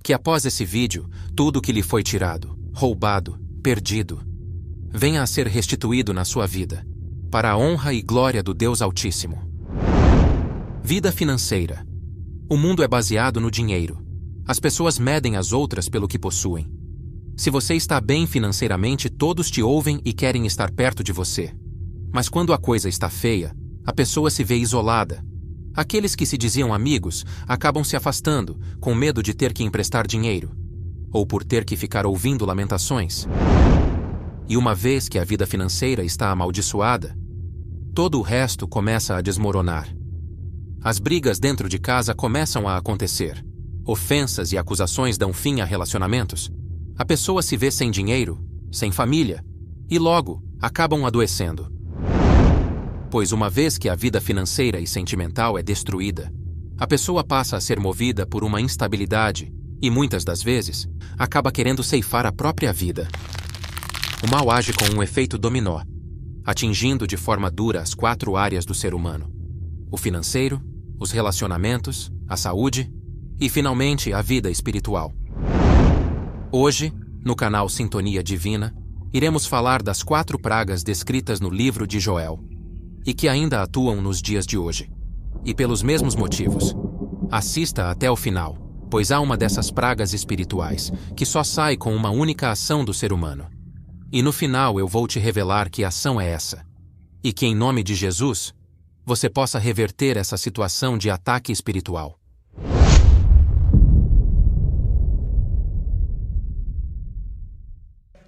Que após esse vídeo, tudo que lhe foi tirado, roubado, perdido, venha a ser restituído na sua vida, para a honra e glória do Deus Altíssimo. Vida financeira. O mundo é baseado no dinheiro. As pessoas medem as outras pelo que possuem. Se você está bem financeiramente, todos te ouvem e querem estar perto de você. Mas quando a coisa está feia, a pessoa se vê isolada. Aqueles que se diziam amigos acabam se afastando, com medo de ter que emprestar dinheiro, ou por ter que ficar ouvindo lamentações. E uma vez que a vida financeira está amaldiçoada, todo o resto começa a desmoronar. As brigas dentro de casa começam a acontecer. Ofensas e acusações dão fim a relacionamentos. A pessoa se vê sem dinheiro, sem família, e logo acabam adoecendo. Pois uma vez que a vida financeira e sentimental é destruída, a pessoa passa a ser movida por uma instabilidade e, muitas das vezes, acaba querendo ceifar a própria vida. O mal age com um efeito dominó, atingindo de forma dura as 4 áreas do ser humano: o financeiro, os relacionamentos, a saúde e, finalmente, a vida espiritual. Hoje, no canal Sintonia Divina, iremos falar das 4 pragas descritas no livro de Joel e que ainda atuam nos dias de hoje. E pelos mesmos motivos. Assista até o final, pois há uma dessas pragas espirituais que só sai com uma única ação do ser humano. E no final eu vou te revelar que ação é essa. E que, em nome de Jesus, você possa reverter essa situação de ataque espiritual.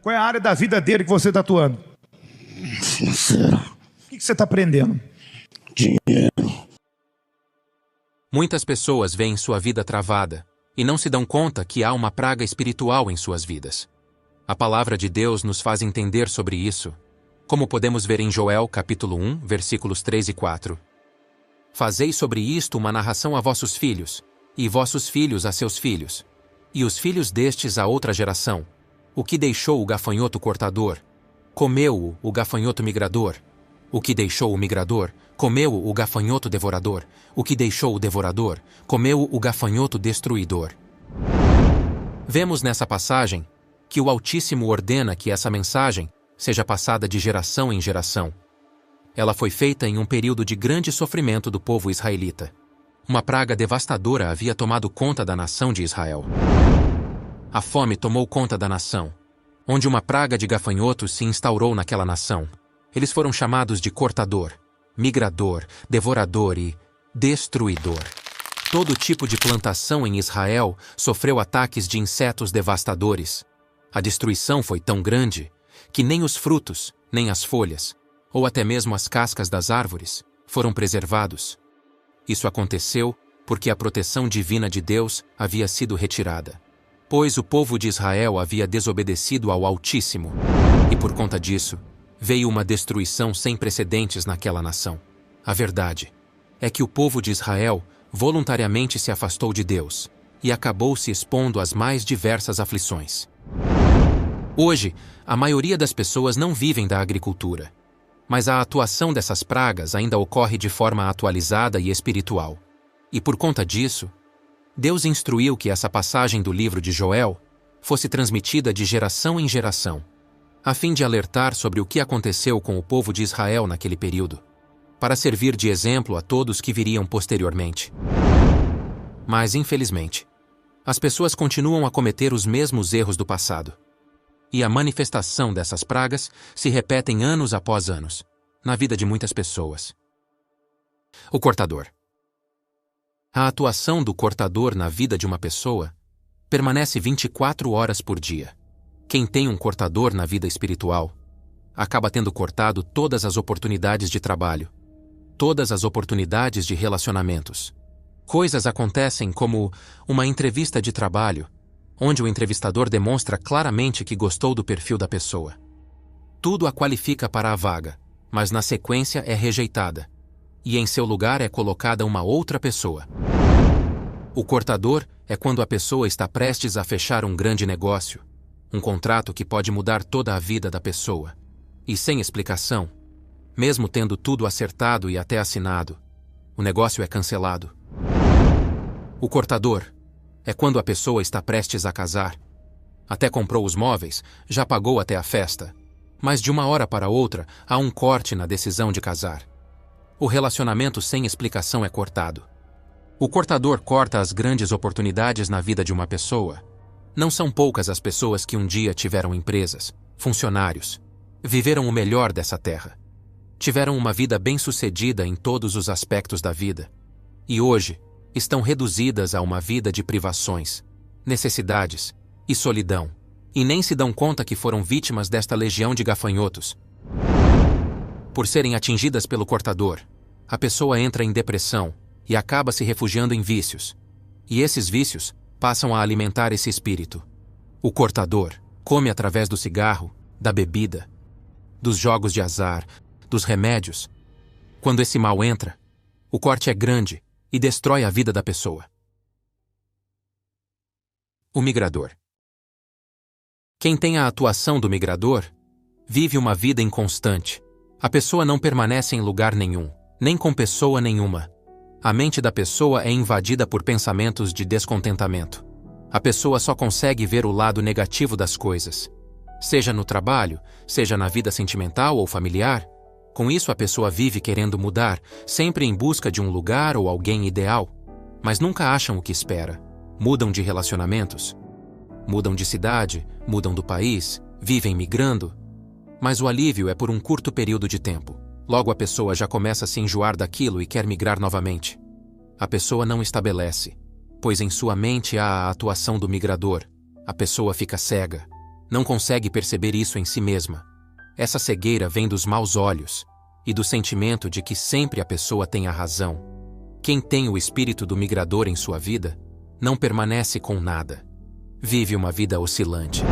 Qual é a área da vida dele que você está atuando? Financeira. O que você está aprendendo? Dinheiro. Muitas pessoas veem sua vida travada e não se dão conta que há uma praga espiritual em suas vidas. A palavra de Deus nos faz entender sobre isso, como podemos ver em Joel capítulo 1, versículos 3 e 4. Fazei sobre isto uma narração a vossos filhos, e vossos filhos a seus filhos, e os filhos destes a outra geração, o que deixou o gafanhoto cortador, comeu-o o gafanhoto migrador, o que deixou o migrador, comeu-o o gafanhoto devorador, o que deixou o devorador, comeu-o o gafanhoto destruidor. Vemos nessa passagem que o Altíssimo ordena que essa mensagem seja passada de geração em geração. Ela foi feita em um período de grande sofrimento do povo israelita. Uma praga devastadora havia tomado conta da nação de Israel. A fome tomou conta da nação, onde uma praga de gafanhotos se instaurou naquela nação. Eles foram chamados de cortador, migrador, devorador e destruidor. Todo tipo de plantação em Israel sofreu ataques de insetos devastadores. A destruição foi tão grande que nem os frutos, nem as folhas, ou até mesmo as cascas das árvores, foram preservados. Isso aconteceu porque a proteção divina de Deus havia sido retirada, pois o povo de Israel havia desobedecido ao Altíssimo, e por conta disso, veio uma destruição sem precedentes naquela nação. A verdade é que o povo de Israel voluntariamente se afastou de Deus e acabou se expondo às mais diversas aflições. Hoje, a maioria das pessoas não vivem da agricultura, mas a atuação dessas pragas ainda ocorre de forma atualizada e espiritual. E por conta disso, Deus instruiu que essa passagem do livro de Joel fosse transmitida de geração em geração, a fim de alertar sobre o que aconteceu com o povo de Israel naquele período, para servir de exemplo a todos que viriam posteriormente. Mas, infelizmente, as pessoas continuam a cometer os mesmos erros do passado. E a manifestação dessas pragas se repetem anos após anos, na vida de muitas pessoas. O cortador. A atuação do cortador na vida de uma pessoa permanece 24 horas por dia. Quem tem um cortador na vida espiritual acaba tendo cortado todas as oportunidades de trabalho, todas as oportunidades de relacionamentos. Coisas acontecem como uma entrevista de trabalho, onde o entrevistador demonstra claramente que gostou do perfil da pessoa. Tudo a qualifica para a vaga, mas na sequência é rejeitada, e em seu lugar é colocada uma outra pessoa. O cortador é quando a pessoa está prestes a fechar um grande negócio, um contrato que pode mudar toda a vida da pessoa, e sem explicação, mesmo tendo tudo acertado e até assinado, o negócio é cancelado. O cortador é quando a pessoa está prestes a casar. Até comprou os móveis, já pagou até a festa. Mas de uma hora para outra, há um corte na decisão de casar. O relacionamento sem explicação é cortado. O cortador corta as grandes oportunidades na vida de uma pessoa. Não são poucas as pessoas que um dia tiveram empresas, funcionários, viveram o melhor dessa terra. Tiveram uma vida bem-sucedida em todos os aspectos da vida. E hoje, estão reduzidas a uma vida de privações, necessidades e solidão. E nem se dão conta que foram vítimas desta legião de gafanhotos. Por serem atingidas pelo cortador, a pessoa entra em depressão e acaba se refugiando em vícios. E esses vícios passam a alimentar esse espírito. O cortador come através do cigarro, da bebida, dos jogos de azar, dos remédios. Quando esse mal entra, o corte é grande e destrói a vida da pessoa. O migrador. Quem tem a atuação do migrador vive uma vida inconstante. A pessoa não permanece em lugar nenhum, nem com pessoa nenhuma. A mente da pessoa é invadida por pensamentos de descontentamento. A pessoa só consegue ver o lado negativo das coisas, seja no trabalho, seja na vida sentimental ou familiar. Com isso, a pessoa vive querendo mudar, sempre em busca de um lugar ou alguém ideal, mas nunca acham o que espera. Mudam de relacionamentos, mudam de cidade, mudam do país, vivem migrando, mas o alívio é por um curto período de tempo. Logo a pessoa já começa a se enjoar daquilo e quer migrar novamente. A pessoa não estabelece, pois em sua mente há a atuação do migrador. A pessoa fica cega, não consegue perceber isso em si mesma. Essa cegueira vem dos maus olhos e do sentimento de que sempre a pessoa tem a razão. Quem tem o espírito do migrador em sua vida não permanece com nada. Vive uma vida oscilante.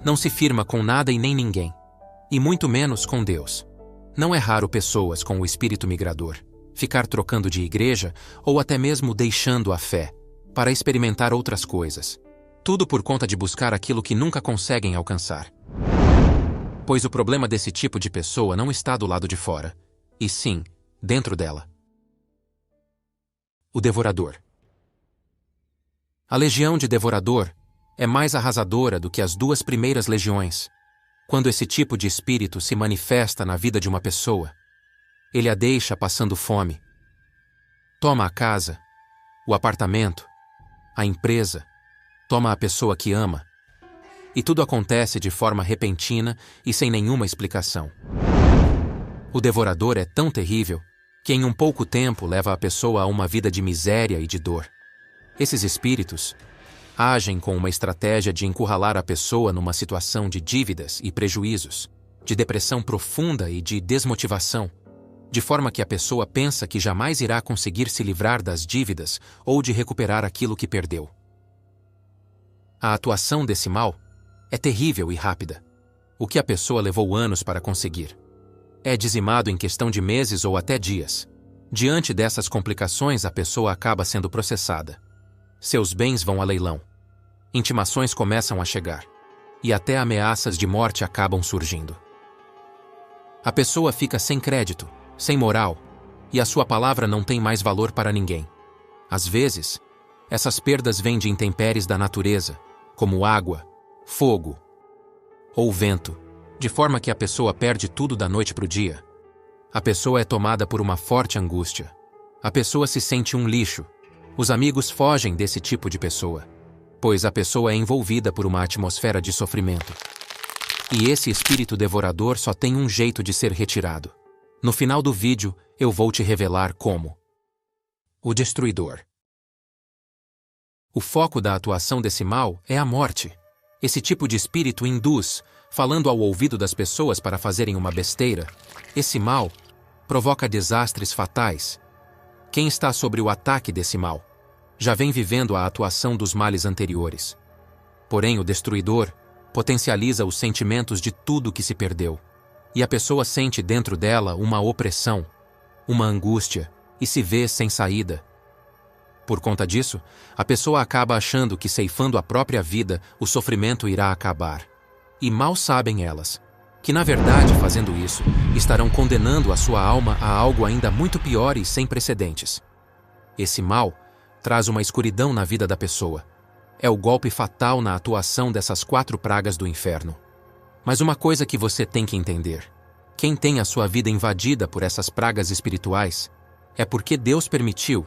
Não se firma com nada e nem ninguém, e muito menos com Deus. Não é raro pessoas com o espírito migrador ficar trocando de igreja ou até mesmo deixando a fé para experimentar outras coisas. Tudo por conta de buscar aquilo que nunca conseguem alcançar. Pois o problema desse tipo de pessoa não está do lado de fora, e sim, dentro dela. O devorador. A legião de devorador é mais arrasadora do que as duas primeiras legiões. Quando esse tipo de espírito se manifesta na vida de uma pessoa, ele a deixa passando fome. Toma a casa, o apartamento, a empresa, toma a pessoa que ama. E tudo acontece de forma repentina e sem nenhuma explicação. O devorador é tão terrível que em um pouco tempo leva a pessoa a uma vida de miséria e de dor. Esses espíritos agem com uma estratégia de encurralar a pessoa numa situação de dívidas e prejuízos, de depressão profunda e de desmotivação, de forma que a pessoa pensa que jamais irá conseguir se livrar das dívidas ou de recuperar aquilo que perdeu. A atuação desse mal é terrível e rápida. O que a pessoa levou anos para conseguir é dizimado em questão de meses ou até dias. Diante dessas complicações, a pessoa acaba sendo processada. Seus bens vão a leilão. Intimações começam a chegar. E até ameaças de morte acabam surgindo. A pessoa fica sem crédito, sem moral, e a sua palavra não tem mais valor para ninguém. Às vezes, essas perdas vêm de intempéries da natureza, como água, fogo ou vento, de forma que a pessoa perde tudo da noite para o dia. A pessoa é tomada por uma forte angústia. A pessoa se sente um lixo. Os amigos fogem desse tipo de pessoa, pois a pessoa é envolvida por uma atmosfera de sofrimento. E esse espírito devorador só tem um jeito de ser retirado. No final do vídeo, eu vou te revelar como. O destruidor. O foco da atuação desse mal é a morte. Esse tipo de espírito induz, falando ao ouvido das pessoas para fazerem uma besteira. Esse mal provoca desastres fatais. Quem está sobre o ataque desse mal já vem vivendo a atuação dos males anteriores. Porém, o destruidor potencializa os sentimentos de tudo que se perdeu. E a pessoa sente dentro dela uma opressão, uma angústia, e se vê sem saída. Por conta disso, a pessoa acaba achando que ceifando a própria vida, o sofrimento irá acabar. E mal sabem elas que, na verdade, fazendo isso, estarão condenando a sua alma a algo ainda muito pior e sem precedentes. Esse mal traz uma escuridão na vida da pessoa. É o golpe fatal na atuação dessas 4 pragas do inferno. Mas uma coisa que você tem que entender: quem tem a sua vida invadida por essas pragas espirituais é porque Deus permitiu.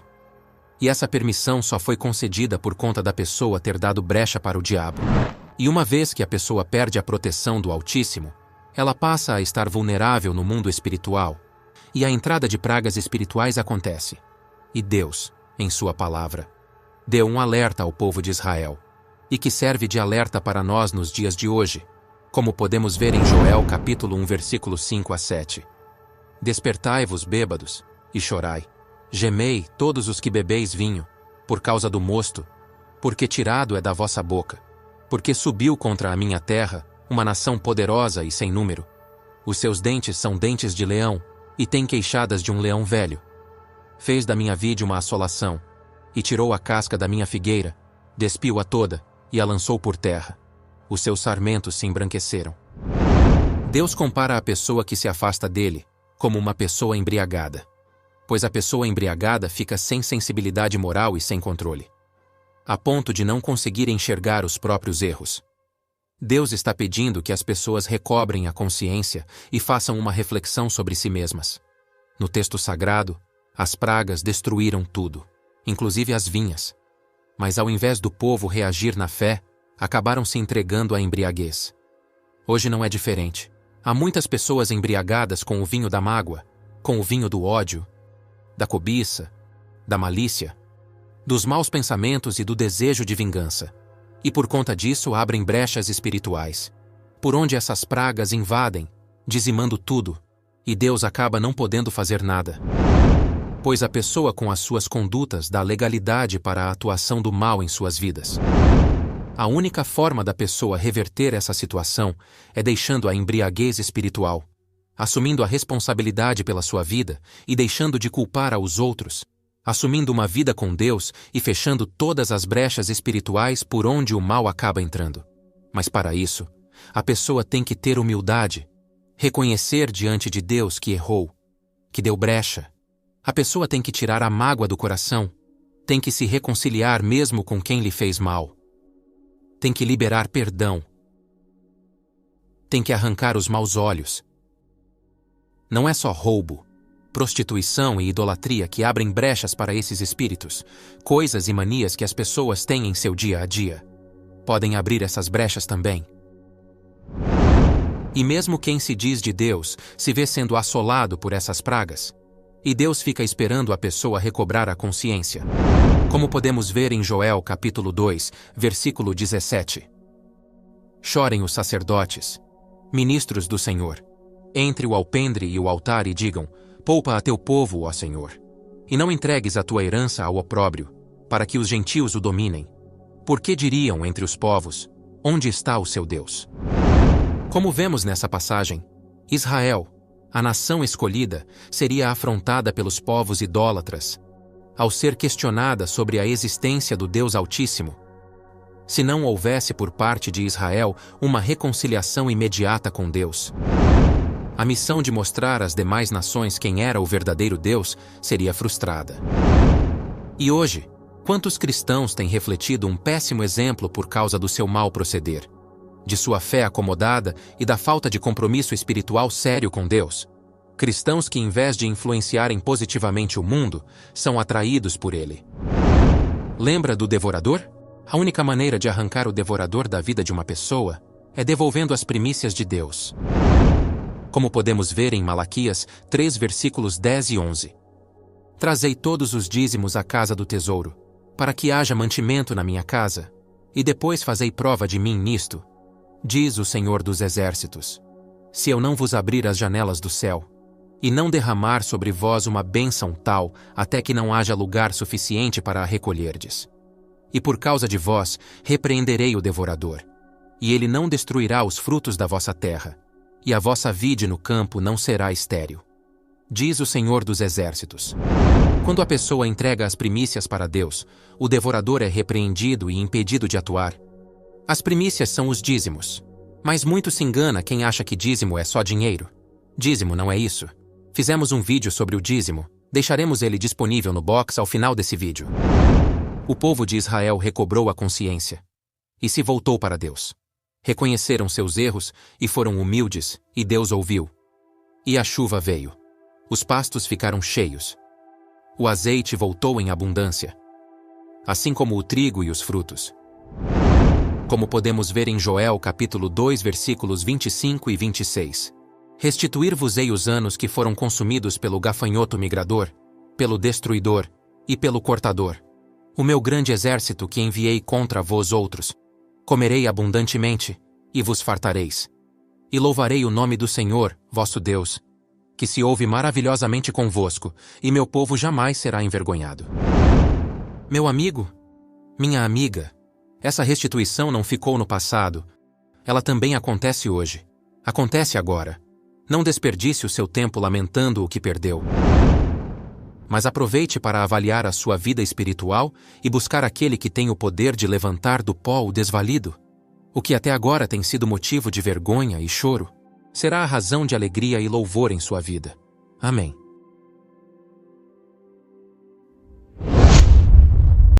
E essa permissão só foi concedida por conta da pessoa ter dado brecha para o diabo. E uma vez que a pessoa perde a proteção do Altíssimo, ela passa a estar vulnerável no mundo espiritual, e a entrada de pragas espirituais acontece. E Deus, em sua palavra, deu um alerta ao povo de Israel, e que serve de alerta para nós nos dias de hoje, como podemos ver em Joel capítulo 1 versículo 5 a 7. Despertai-vos, bêbados, e chorai. Gemei, todos os que bebeis vinho, por causa do mosto, porque tirado é da vossa boca, porque subiu contra a minha terra uma nação poderosa e sem número. Os seus dentes são dentes de leão, e tem queixadas de um leão velho. Fez da minha vide uma assolação, e tirou a casca da minha figueira, despiu-a toda, e a lançou por terra. Os seus sarmentos se embranqueceram. Deus compara a pessoa que se afasta dele como uma pessoa embriagada, pois a pessoa embriagada fica sem sensibilidade moral e sem controle, a ponto de não conseguir enxergar os próprios erros. Deus está pedindo que as pessoas recobrem a consciência e façam uma reflexão sobre si mesmas. No texto sagrado, as pragas destruíram tudo, inclusive as vinhas. Mas ao invés do povo reagir na fé, acabaram se entregando à embriaguez. Hoje não é diferente. Há muitas pessoas embriagadas com o vinho da mágoa, com o vinho do ódio, da cobiça, da malícia, dos maus pensamentos e do desejo de vingança. E por conta disso abrem brechas espirituais, por onde essas pragas invadem, dizimando tudo, e Deus acaba não podendo fazer nada. Pois a pessoa com as suas condutas dá legalidade para a atuação do mal em suas vidas. A única forma da pessoa reverter essa situação é deixando a embriaguez espiritual, assumindo a responsabilidade pela sua vida e deixando de culpar aos outros, assumindo uma vida com Deus e fechando todas as brechas espirituais por onde o mal acaba entrando. Mas para isso, a pessoa tem que ter humildade, reconhecer diante de Deus que errou, que deu brecha. A pessoa tem que tirar a mágoa do coração, tem que se reconciliar mesmo com quem lhe fez mal. Tem que liberar perdão. Tem que arrancar os maus olhos. Não é só roubo, prostituição e idolatria que abrem brechas para esses espíritos, coisas e manias que as pessoas têm em seu dia a dia. Podem abrir essas brechas também. E mesmo quem se diz de Deus se vê sendo assolado por essas pragas. E Deus fica esperando a pessoa recobrar a consciência. Como podemos ver em Joel capítulo 2, versículo 17. Chorem os sacerdotes, ministros do Senhor, entre o alpendre e o altar e digam: poupa a teu povo, ó Senhor, e não entregues a tua herança ao opróbrio, para que os gentios o dominem. Porque diriam entre os povos: onde está o seu Deus? Como vemos nessa passagem, Israel, a nação escolhida, seria afrontada pelos povos idólatras, ao ser questionada sobre a existência do Deus Altíssimo, se não houvesse por parte de Israel uma reconciliação imediata com Deus. A missão de mostrar às demais nações quem era o verdadeiro Deus seria frustrada. E hoje, quantos cristãos têm refletido um péssimo exemplo por causa do seu mau proceder, de sua fé acomodada e da falta de compromisso espiritual sério com Deus? Cristãos que, em vez de influenciarem positivamente o mundo, são atraídos por ele. Lembra do devorador? A única maneira de arrancar o devorador da vida de uma pessoa é devolvendo as primícias de Deus. Como podemos ver em Malaquias 3 versículos 10 e 11. Trazei todos os dízimos à casa do tesouro, para que haja mantimento na minha casa, e depois fazei prova de mim nisto, diz o Senhor dos Exércitos, se eu não vos abrir as janelas do céu, e não derramar sobre vós uma bênção tal, até que não haja lugar suficiente para a recolherdes. E por causa de vós, repreenderei o devorador, e ele não destruirá os frutos da vossa terra, e a vossa vide no campo não será estéril, diz o Senhor dos Exércitos. Quando a pessoa entrega as primícias para Deus, o devorador é repreendido e impedido de atuar. As primícias são os dízimos, mas muito se engana quem acha que dízimo é só dinheiro. Dízimo não é isso. Fizemos um vídeo sobre o dízimo, deixaremos ele disponível no box ao final desse vídeo. O povo de Israel recobrou a consciência e se voltou para Deus. Reconheceram seus erros e foram humildes, e Deus ouviu. E a chuva veio. Os pastos ficaram cheios. O azeite voltou em abundância, assim como o trigo e os frutos. Como podemos ver em Joel capítulo 2, versículos 25 e 26. Restituir-vos-ei os anos que foram consumidos pelo gafanhoto migrador, pelo destruidor e pelo cortador. O meu grande exército que enviei contra vós outros. Comerei abundantemente, e vos fartareis. E louvarei o nome do Senhor, vosso Deus, que se ouve maravilhosamente convosco, e meu povo jamais será envergonhado. Meu amigo, minha amiga, essa restituição não ficou no passado. Ela também acontece hoje. Acontece agora. Não desperdice o seu tempo lamentando o que perdeu. Mas aproveite para avaliar a sua vida espiritual e buscar aquele que tem o poder de levantar do pó o desvalido. O que até agora tem sido motivo de vergonha e choro, será a razão de alegria e louvor em sua vida. Amém.